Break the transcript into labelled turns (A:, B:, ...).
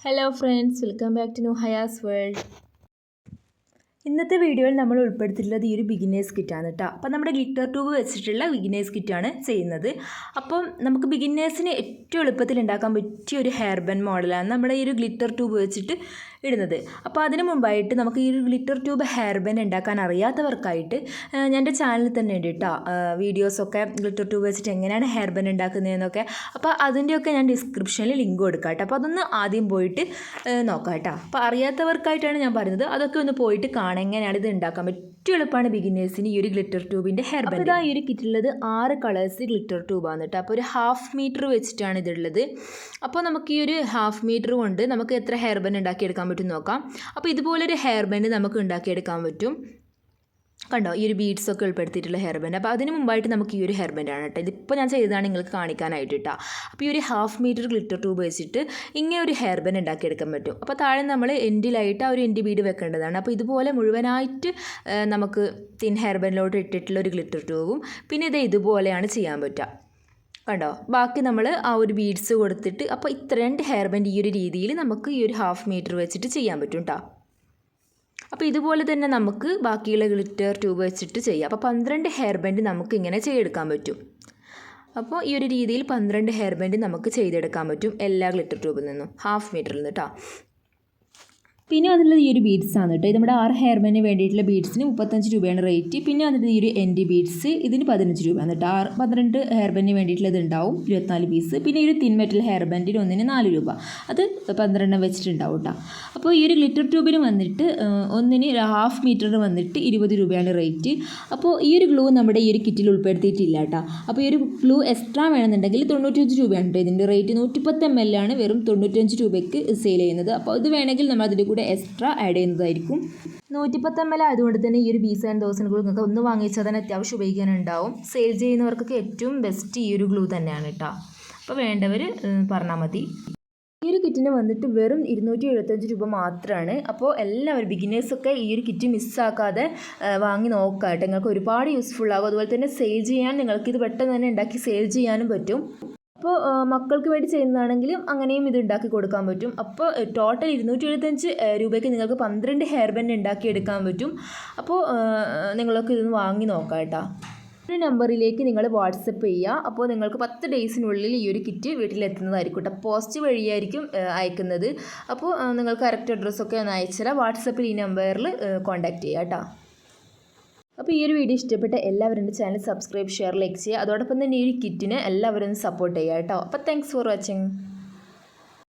A: Hello friends, welcome back to നുഹയാസ് world. ഇന്നത്തെ വീഡിയോയിൽ നമ്മൾ ഉൾപ്പെടുത്തിയിട്ടുള്ളത് ഈ ഒരു ബിഗിനേഴ്സ് കിറ്റാണ് കേട്ടോ. അപ്പോൾ നമ്മുടെ ഗ്ലിറ്റർ ട്യൂബ് വെച്ചിട്ടുള്ള ബിഗിനേഴ്സ് കിറ്റാണ് ചെയ്യുന്നത്. അപ്പം നമുക്ക് ബിഗിനേഴ്സിന് ഏറ്റവും എളുപ്പത്തിൽ ഉണ്ടാക്കാൻ പറ്റിയ ഒരു ഹെയർ ബാൻഡ് മോഡലാണ് നമ്മുടെ ഈ ഒരു ഗ്ലിറ്റർ ട്യൂബ് വെച്ചിട്ട് ഇടുന്നത്. അപ്പോൾ അതിന് മുമ്പായിട്ട് നമുക്ക് ഈ ഒരു ഗ്ലിറ്റർ ട്യൂബ് ഹെയർ ബാൻഡ് ഉണ്ടാക്കാൻ അറിയാത്തവർക്കായിട്ട് ഞാൻ എൻ്റെ ചാനലിൽ തന്നെ ഉണ്ട് കേട്ടോ വീഡിയോസൊക്കെ ഗ്ലിറ്റർ ട്യൂബ് വെച്ചിട്ട് എങ്ങനെയാണ് ഹെയർ ബാൻഡ് ഉണ്ടാക്കുന്നതെന്നൊക്കെ. അപ്പോൾ അതിൻ്റെയൊക്കെ ഞാൻ ഡിസ്ക്രിപ്ഷനിൽ ലിങ്ക് കൊടുക്കാം കേട്ടോ. അപ്പോൾ അതൊന്ന് ആദ്യം പോയിട്ട് നോക്കാം കേട്ടോ. അപ്പോൾ അറിയാത്തവർക്കായിട്ടാണ് ഞാൻ പറയുന്നത്, അതൊക്കെ ഒന്ന് പോയിട്ട് കാണാം എങ്ങനെയാണ് ഇത് ഉണ്ടാക്കാൻ പറ്റും. എളുപ്പമാണ് ബിഗിനേഴ്സിന് ഈ ഒരു ഗ്ലിറ്റർ ട്യൂബിൻ്റെ ഹെയർ ബാൻഡ്. ഇതാ ഈ ഒരു കിറ്റുള്ളത് 6 കളേഴ്സ് ഗ്ലിറ്റർ ട്യൂബാണ് കേട്ടോ. അപ്പോൾ ഒരു 1/2 മീറ്റർ വെച്ചിട്ടാണ് ഇതുള്ളത്. അപ്പോൾ നമുക്ക് ഈ ഒരു 1/2 മീറ്റർ കൊണ്ട് നമുക്ക് എത്ര ഹെയർ ബാൻഡ് ഉണ്ടാക്കിയെടുക്കാൻ പറ്റും നോക്കാം. അപ്പോൾ ഇതുപോലൊരു ഹെയർ ബാൻഡ് നമുക്ക് ഉണ്ടാക്കിയെടുക്കാൻ പറ്റും. കണ്ടോ, ഈ ഒരു ബീഡ്സൊക്കെ ഉൾപ്പെടുത്തിയിട്ടുള്ള ഹെയർ ബാൻഡ്. അപ്പോൾ അതിന് മുമ്പായിട്ട് നമുക്ക് ഈ ഒരു ഹെയർ ബാൻഡാണ് കേട്ടോ. ഇതിപ്പോൾ ഞാൻ ചെയ്തതാണ് നിങ്ങൾക്ക് കാണിക്കാനായിട്ട് കേട്ടോ. അപ്പോൾ ഈ ഒരു 1/2 മീറ്റർ ഗ്ലിറ്റർ ട്യൂബ് വെച്ചിട്ട് ഇങ്ങനെ ഒരു ഹെയർ ബാൻഡ് ഉണ്ടാക്കിയെടുക്കാൻ പറ്റും. അപ്പോൾ താഴെ നമ്മൾ എൻഡിലായിട്ട് ആ ഒരു എൻഡ് ബീഡ് വെക്കേണ്ടതാണ്. അപ്പോൾ ഇതുപോലെ മുഴുവനായിട്ട് നമുക്ക് തിൻ ഹെയർ ബാൻഡിലോട്ട് ഇട്ടിട്ടുള്ള ഒരു ഗ്ലിറ്റർ ട്യൂബും പിന്നെ ഇതുപോലെയാണ് ചെയ്യാൻ പറ്റുക. കണ്ടോ, ബാക്കി നമ്മൾ ആ ഒരു ബീഡ്സ് കൊടുത്തിട്ട് അപ്പോൾ ഇത്ര 2 ഹെയർ ബാൻഡ് ഈ ഒരു രീതിയിൽ നമുക്ക് ഈ ഒരു 1/2 മീറ്റർ വെച്ചിട്ട് ചെയ്യാൻ പറ്റും കേട്ടോ. അപ്പോൾ ഇതുപോലെ തന്നെ നമുക്ക് ബാക്കിയുള്ള ഗ്ലിറ്റർ ട്യൂബ് വെച്ചിട്ട് ചെയ്യാം. അപ്പോൾ 12 ഹെയർ ബാൻഡ് നമുക്ക് ഇങ്ങനെ ചെയ്തെടുക്കാൻ പറ്റും. അപ്പോൾ ഈ ഒരു രീതിയിൽ 12 ഹെയർ ബാൻഡ് നമുക്ക് ചെയ്തെടുക്കാൻ പറ്റും എല്ലാ ഗ്ലിറ്റർ ട്യൂബിൽ നിന്നും 1/2 മീറ്ററിൽ നിന്ന് കേട്ടോ. പിന്നെ അതിലുള്ളത് ഈ ഒരു ബീഡ്സ് ആണ് കേട്ടോ. ഇത് നമ്മുടെ 6 ഹെയർ ബാൻഡിന് വേണ്ടിയിട്ടുള്ള ബീഡ്സിന് 35 രൂപയാണ് റേറ്റ്. പിന്നെ അതിൽ ഈ ഒരു എൻഡ് ബീഡ്സ് ഇതിന് 15 രൂപയാണ് കേട്ടോ. 12 ഹെയർ ബാൻഡിന് വേണ്ടിയിട്ടുള്ളത് ഉണ്ടാവും 24 പീസ്. പിന്നെ ഈ ഒരു തിൻ മെറ്റൽ ഹെയർ ബാൻഡിന് ഒന്നിന് 4 രൂപ, അത് 12 വെച്ചിട്ടുണ്ടാവും കേട്ടോ. അപ്പോൾ ഈ ഒരു ഗ്ലിറ്റർ ട്യൂബിന് വന്നിട്ട് ഒന്നിന് 1/2 മീറ്റർ വന്നിട്ട് 20 രൂപയാണ് റേറ്റ്. അപ്പോൾ ഈ ഒരു ഗ്ലൂ നമ്മുടെ ഈ ഒരു കിറ്റിൽ ഉൾപ്പെടുത്തിയിട്ടില്ല കേട്ടോ. അപ്പോൾ ഈ ഒരു ഗ്ലൂ എക്സ്ട്രാ വേണമെന്നുണ്ടെങ്കിൽ 95 രൂപയാണ് കേട്ടോ. ഇതിൻ്റെ റേറ്റ് 110 ml ആണ് വെറും 95 രൂപയ്ക്ക് സെയിൽ ചെയ്യുന്നത്. അപ്പോൾ ഇത് വേണമെങ്കിൽ നമ്മൾ അതിൻ്റെ കൂടെ എക്സ്ട്രാ ആഡ് ചെയ്യുന്നതായിരിക്കും. 110 ml ആയതുകൊണ്ട് തന്നെ ഈ ഒരു B7000 ഗ്ലൂ നിങ്ങൾക്ക് ഒന്ന് വാങ്ങിച്ചാൽ തന്നെ അത്യാവശ്യം ഉപയോഗിക്കാനുണ്ടാവും. സെയിൽ ചെയ്യുന്നവർക്കൊക്കെ ഏറ്റവും ബെസ്റ്റ് ഈ ഒരു ഗ്ലൂ തന്നെയാണ് കേട്ടോ. അപ്പോൾ വേണ്ടവർ പറഞ്ഞാൽ മതി. ഈ ഒരു കിറ്റിന് വന്നിട്ട് വെറും 275 രൂപ മാത്രമാണ്. അപ്പോൾ എല്ലാവരും ബിഗിനേഴ്സൊക്കെ ഈ ഒരു കിറ്റ് മിസ്സാക്കാതെ വാങ്ങി നോക്കുക കേട്ടോ. നിങ്ങൾക്ക് ഒരുപാട് യൂസ്ഫുൾ ആകും. അതുപോലെ തന്നെ സെയിൽ ചെയ്യാൻ നിങ്ങൾക്കിത് പെട്ടെന്ന് തന്നെ ഉണ്ടാക്കി സെയിൽ ചെയ്യാനും പറ്റും. അപ്പോൾ മക്കൾക്ക് വേണ്ടി ചെയ്യുന്നതാണെങ്കിലും അങ്ങനെയും ഇത് ഉണ്ടാക്കി കൊടുക്കാൻ പറ്റും. അപ്പോൾ ടോട്ടൽ 275 രൂപയ്ക്ക് നിങ്ങൾക്ക് 12 ഹെയർ ബാൻഡ് ഉണ്ടാക്കിയെടുക്കാൻ പറ്റും. അപ്പോൾ നിങ്ങളൊക്കെ ഇതൊന്ന് വാങ്ങി നോക്കാം കേട്ടോ. ഒരു നമ്പറിലേക്ക് നിങ്ങൾ വാട്സപ്പ് ചെയ്യുക. അപ്പോൾ നിങ്ങൾക്ക് 10 ഡേയ്സിനുള്ളിൽ ഈ ഒരു കിറ്റ് വീട്ടിലെത്തുന്നതായിരിക്കും കേട്ടോ. പോസ്റ്റ് വഴിയായിരിക്കും അയക്കുന്നത്. അപ്പോൾ നിങ്ങൾ കറക്റ്റ് അഡ്രസ്സൊക്കെ ഒന്ന് അയച്ചുതരാം. വാട്സപ്പിൽ ഈ നമ്പറിൽ കോൺടാക്റ്റ് ചെയ്യുക കേട്ടോ. അപ്പോൾ ഈ ഒരു വീഡിയോ ഇഷ്ടപ്പെട്ട എല്ലാവരും എൻ്റെ ചാനൽ സബ്സ്ക്രൈബ്, ഷെയർ, ലൈക്ക് ചെയ്യുക. അതോടൊപ്പം തന്നെ ഈ ഒരു കിറ്റിന് എല്ലാവരും സപ്പോർട്ട് ചെയ്യുക കേട്ടോ. അപ്പോൾ താങ്ക്സ് ഫോർ വാച്ചിങ്.